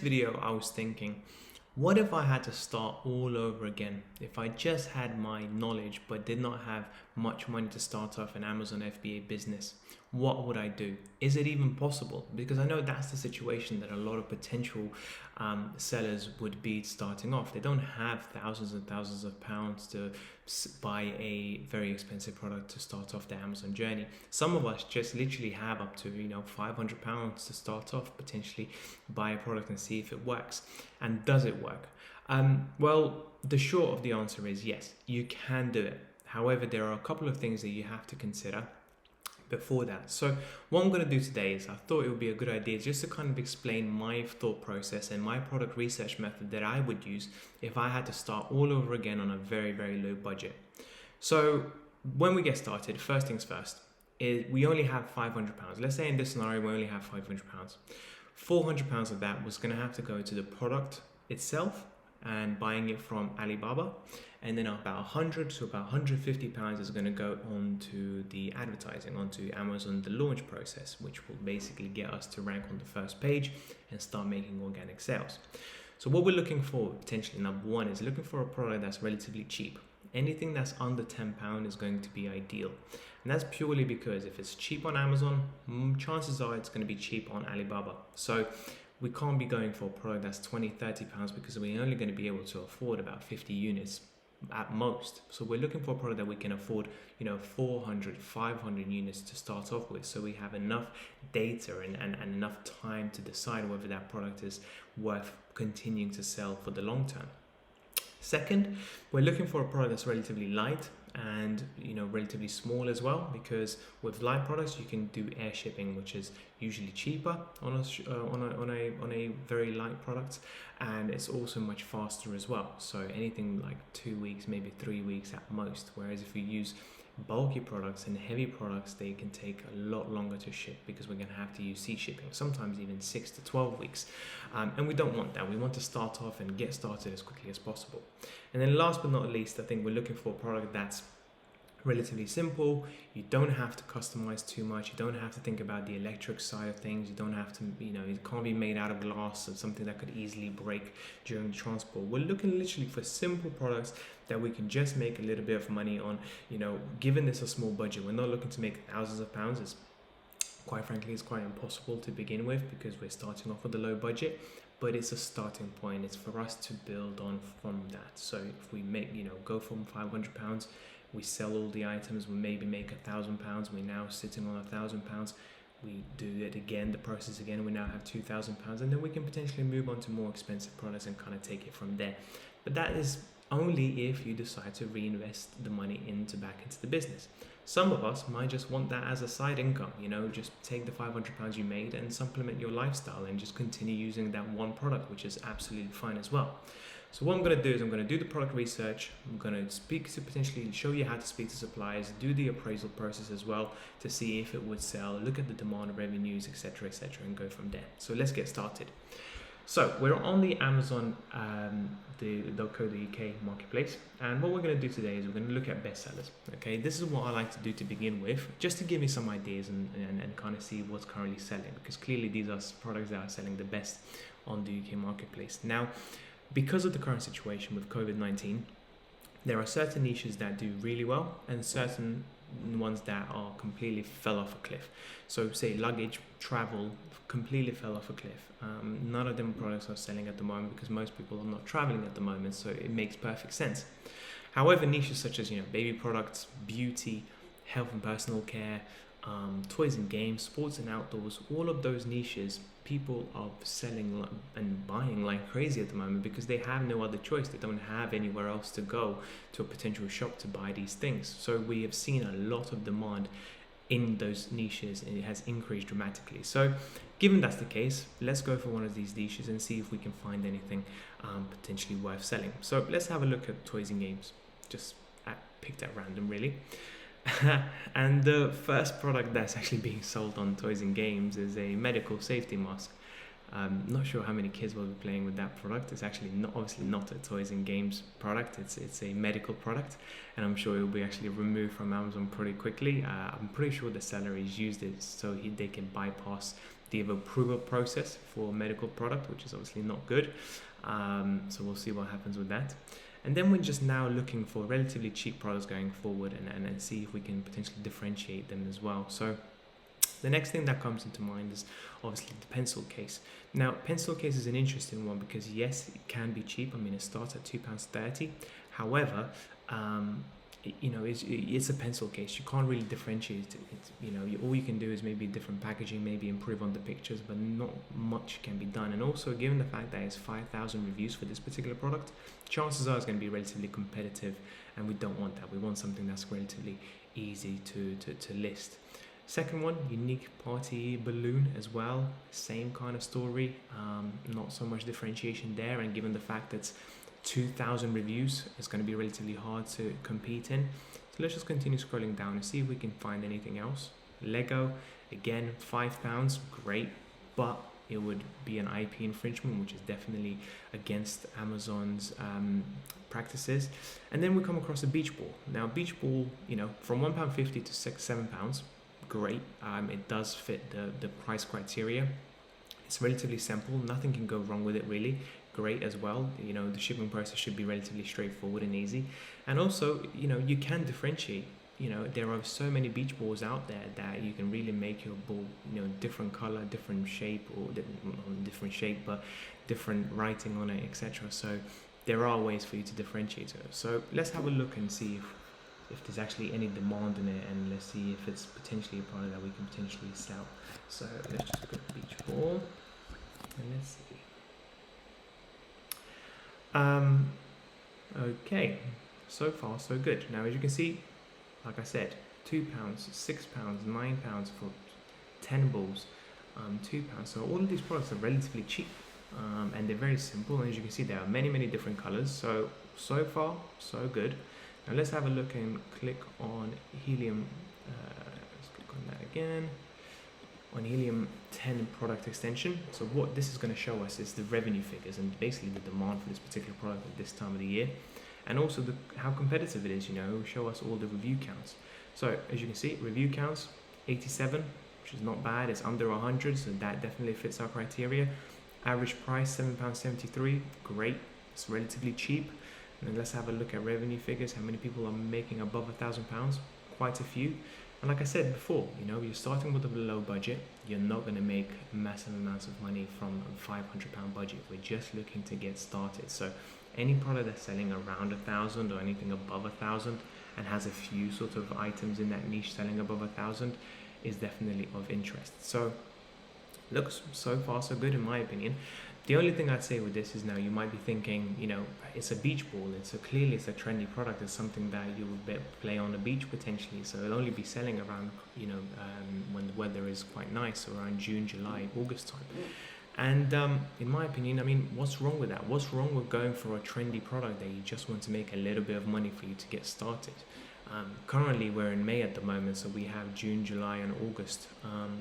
Video, I was thinking, what if I had to start all over again? If I just had my knowledge but did not have much money to start off an Amazon FBA business, what would I do? Is it even possible? Because I know that's the situation that a lot of potential sellers would be starting off. They don't have thousands and thousands of pounds to buy a very expensive product to start off their Amazon journey. Some of us just literally have up to £500 to start off, potentially buy a product and see if it works. And does it work? Well, the short of the answer is yes, you can do it. However, there are a couple of things that you have to consider before that. So what I'm going to do today is I thought it would be a good idea just to kind of explain my thought process and my product research method that I would use if I had to start all over again on a very, very low budget. So when we get started, first things first, is we only have £500. Let's say in this scenario, we only have £500. £400 of that was going to have to go to the product itself and buying it from Alibaba, and then about 100 to about 150 pounds is going to go on to the advertising, onto Amazon, the launch process, which will basically get us to rank on the first page and start making organic sales. So what we're looking for potentially, number one, is looking for a product that's relatively cheap. Anything that's under £10 is going to be ideal. And that's purely because if it's cheap on Amazon, chances are it's going to be cheap on Alibaba. So we can't be going for a product that's £20-30 because we're only going to be able to afford about 50 units at most. So we're looking for a product that we can afford 400, 500 units to start off with, so we have enough data and enough time to decide whether that product is worth continuing to sell for the long term. Second, we're looking for a product that's relatively light and relatively small as well, because with light products you can do air shipping, which is usually cheaper on a very light product, and it's also much faster as well. So anything like 2 weeks, maybe 3 weeks at most. Whereas if we use bulky products and heavy products, they can take a lot longer to ship because we're going to have to use sea shipping, sometimes even 6 to 12 weeks, and we don't want that. We want to start off and get started as quickly as possible. And then last but not least, I think we're looking for a product that's relatively simple. You don't have to customize too much. You don't have to think about the electric side of things. You don't have to, it can't be made out of glass or something that could easily break during transport. We're looking literally for simple products that we can just make a little bit of money on. Given this a small budget, we're not looking to make thousands of pounds. It's quite frankly, it's quite impossible to begin with because we're starting off with a low budget. But it's a starting point. It's for us to build on from that. So if we make, go from £500, we sell all the items, we maybe make £1,000. We're now sitting on £1,000. We do it again, the process again. We now have £2,000, and then we can potentially move on to more expensive products and kind of take it from there. But that is only if you decide to reinvest the money back into the business. Some of us might just want that as a side income, just take the £500 you made and supplement your lifestyle and just continue using that one product, which is absolutely fine as well. So what I'm going to do is I'm going to do the product research. I'm going to potentially show you how to speak to suppliers, do the appraisal process as well to see if it would sell, look at the demand, revenues, etc., and go from there. So let's get started. So we're on the Amazon, the .co.uk marketplace, and what we're going to do today is we're going to look at bestsellers. Okay, this is what I like to do to begin with, just to give you some ideas and kind of see what's currently selling, because clearly these are products that are selling the best on the UK marketplace. Now, because of the current situation with COVID-19, there are certain niches that do really well and certain ones that are completely fell off a cliff. So say luggage, travel, completely fell off a cliff. None of them products are selling at the moment because most people are not traveling at the moment, so it makes perfect sense. However, niches such as baby products, beauty, health and personal care, toys and games, sports and outdoors, all of those niches, people are selling and buying like crazy at the moment because they have no other choice. They don't have anywhere else to go to a potential shop to buy these things. So we have seen a lot of demand in those niches and it has increased dramatically. So given that's the case, let's go for one of these niches and see if we can find anything potentially worth selling. So let's have a look at toys and games, just picked at random really. And the first product that's actually being sold on Toys and Games is a medical safety mask. Not sure how many kids will be playing with that product. It's actually obviously not a Toys and Games product. It's a medical product, and I'm sure it will be actually removed from Amazon pretty quickly. I'm pretty sure the seller has used it so they can bypass the approval process for medical product, which is obviously not good. So we'll see what happens with that. And then we're just now looking for relatively cheap products going forward and see if we can potentially differentiate them as well. So the next thing that comes into mind is obviously the pencil case. Now, pencil case is an interesting one because yes, it can be cheap. I mean, it starts at £2.30. However, it's a pencil case. You can't really differentiate it. All you can do is maybe different packaging, maybe improve on the pictures, but not much can be done. And also, given the fact that it's 5,000 reviews for this particular product, chances are it's going to be relatively competitive, and we don't want that. We want something that's relatively easy to list. Second one, unique party balloon as well. Same kind of story. Not so much differentiation there, and given the fact that it's 2,000 reviews, it's going to be relatively hard to compete in. So let's just continue scrolling down and see if we can find anything else. Lego, again, £5, great, but it would be an IP infringement, which is definitely against Amazon's practices. And then we come across a beach ball. Now, beach ball, from £1.50 to £7, great. It does fit the price criteria. It's relatively simple. Nothing can go wrong with it, really. Great as well. The shipping process should be relatively straightforward and easy. And also, you can differentiate. There are so many beach balls out there that you can really make your ball, different color, different shape, or different shape, but different writing on it, etc. So there are ways for you to differentiate it. So let's have a look and see if there's actually any demand in it, and let's see if it's potentially a product that we can potentially sell. So let's just put beach ball and let's see. Okay, so far so good. Now, as you can see, like I said, £2, £6, £9 for 10 balls, £2. So all of these products are relatively cheap, and they're very simple. And as you can see, there are many different colors. So far so good. Now let's have a look and click on Helium. Let's click on that again. On Helium 10 product extension. So what this is going to show us is the revenue figures and basically the demand for this particular product at this time of the year, and also how competitive it is. It will show us all the review counts. So as you can see, review counts 87, which is not bad. It's under 100, so that definitely fits our criteria. Average price £7.73, great. It's relatively cheap. And then let's have a look at revenue figures. How many people are making above £1,000? Quite a few. And like I said before, you're starting with a low budget. You're not going to make massive amounts of money from a £500 budget. We're just looking to get started. So any product that's selling around 1,000 or anything above 1,000 and has a few sort of items in that niche selling above 1,000 is definitely of interest. So looks so far so good in my opinion. The only thing I'd say with this is, now you might be thinking, it's a beach ball. Clearly it's a trendy product. It's something that you would play on the beach potentially. So it'll only be selling around, when the weather is quite nice, around June, July, August time. And in my opinion, what's wrong with that? What's wrong with going for a trendy product that you just want to make a little bit of money for you to get started? Currently we're in May at the moment, so we have June, July and August.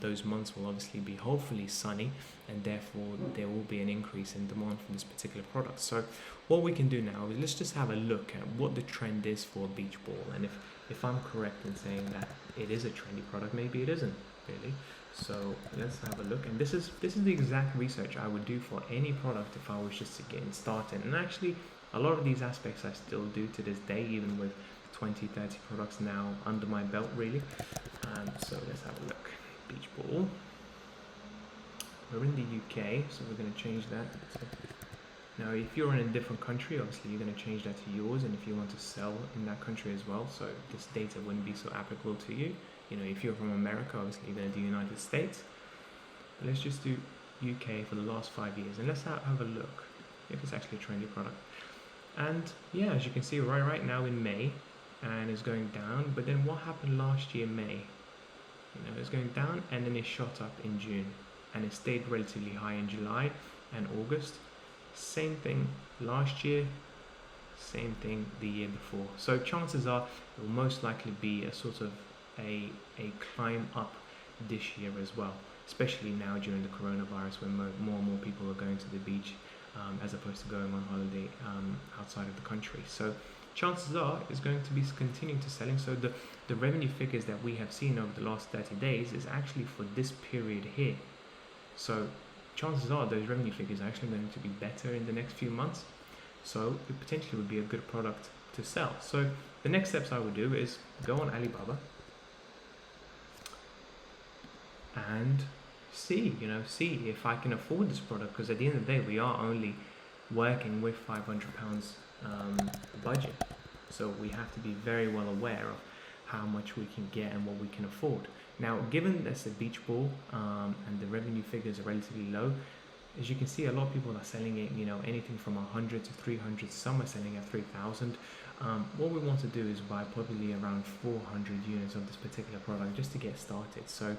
Those months will obviously be hopefully sunny, and therefore there will be an increase in demand for this particular product. So what we can do now is let's just have a look at what the trend is for beach ball, and if I'm correct in saying that it is a trendy product, maybe it isn't really. So let's have a look, and this is the exact research I would do for any product if I was just to get started. And actually a lot of these aspects I still do to this day, even with 20-30 products now under my belt really. So let's have a look. Beach ball. We're in the UK, so we're going to change that. So now if you're in a different country, obviously you're going to change that to yours, and if you want to sell in that country as well, so this data wouldn't be so applicable to you. If you're from America, obviously you're going to do United States. But let's just do UK for the last 5 years, and let's have a look if it's actually a trendy product. And yeah, as you can see right now in May, and it's going down. But then what happened last year May? It's going down, and then it shot up in June, and it stayed relatively high in July and August. Same thing last year, same thing the year before. So chances are it will most likely be a sort of a climb up this year as well, especially now during the coronavirus, when more and more people are going to the beach as opposed to going on holiday outside of the country. So chances are it's going to be continuing to selling. So the revenue figures that we have seen over the last 30 days is actually for this period here. So chances are those revenue figures are actually going to be better in the next few months. So it potentially would be a good product to sell. So the next steps I would do is go on Alibaba and see if I can afford this product, because at the end of the day we are only working with £500 budget, so we have to be very well aware of how much we can get and what we can afford. Now, given that's a beach ball and the revenue figures are relatively low, as you can see, a lot of people are selling it, anything from 100 to 300. Some are selling at 3,000. What we want to do is buy probably around 400 units of this particular product just to get started. So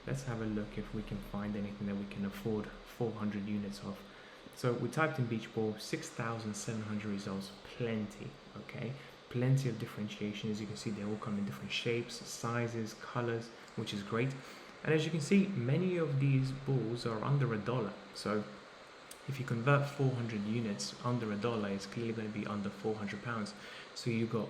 let's have a look if we can find anything that we can afford 400 units of. So we typed in beach ball, 6,700 results, plenty, okay? Plenty of differentiation. As you can see, they all come in different shapes, sizes, colors, which is great. And as you can see, many of these balls are under $1. So if you convert 400 units under $1, it's clearly going to be under £400. So you got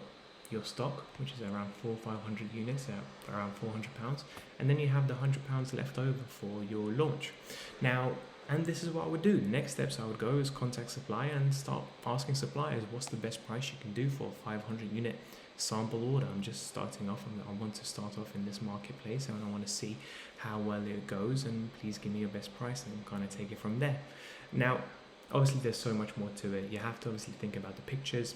your stock, which is around 400 or 500 units at around £400, and then you have the £100 left over for your launch. Now, and this is what I would do. Next steps I would go is contact supplier and start asking suppliers what's the best price you can do for a 500 unit sample order. I'm just starting off, and I want to start off in this marketplace, and I want to see how well it goes, and please give me your best price, and kind of take it from there. Now, obviously there's so much more to it. You have to obviously think about the pictures.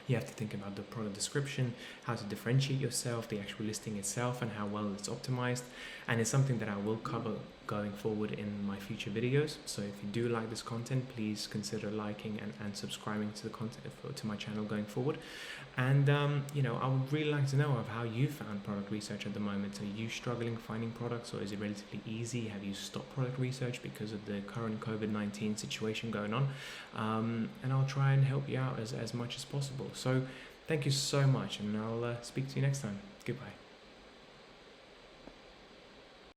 You have to think about the product description, how to differentiate yourself, the actual listing itself, and how well it's optimized. And it's something that I will cover going forward in my future videos. So if you do like this content, please consider liking and subscribing to the content to my channel going forward. And I would really like to know of how you found product research at the moment. Are you struggling finding products, or is it relatively easy? Have you stopped product research because of the current COVID-19 situation going on? And I'll try and help you out as much as possible. So thank you so much, and I'll speak to you next time. Goodbye.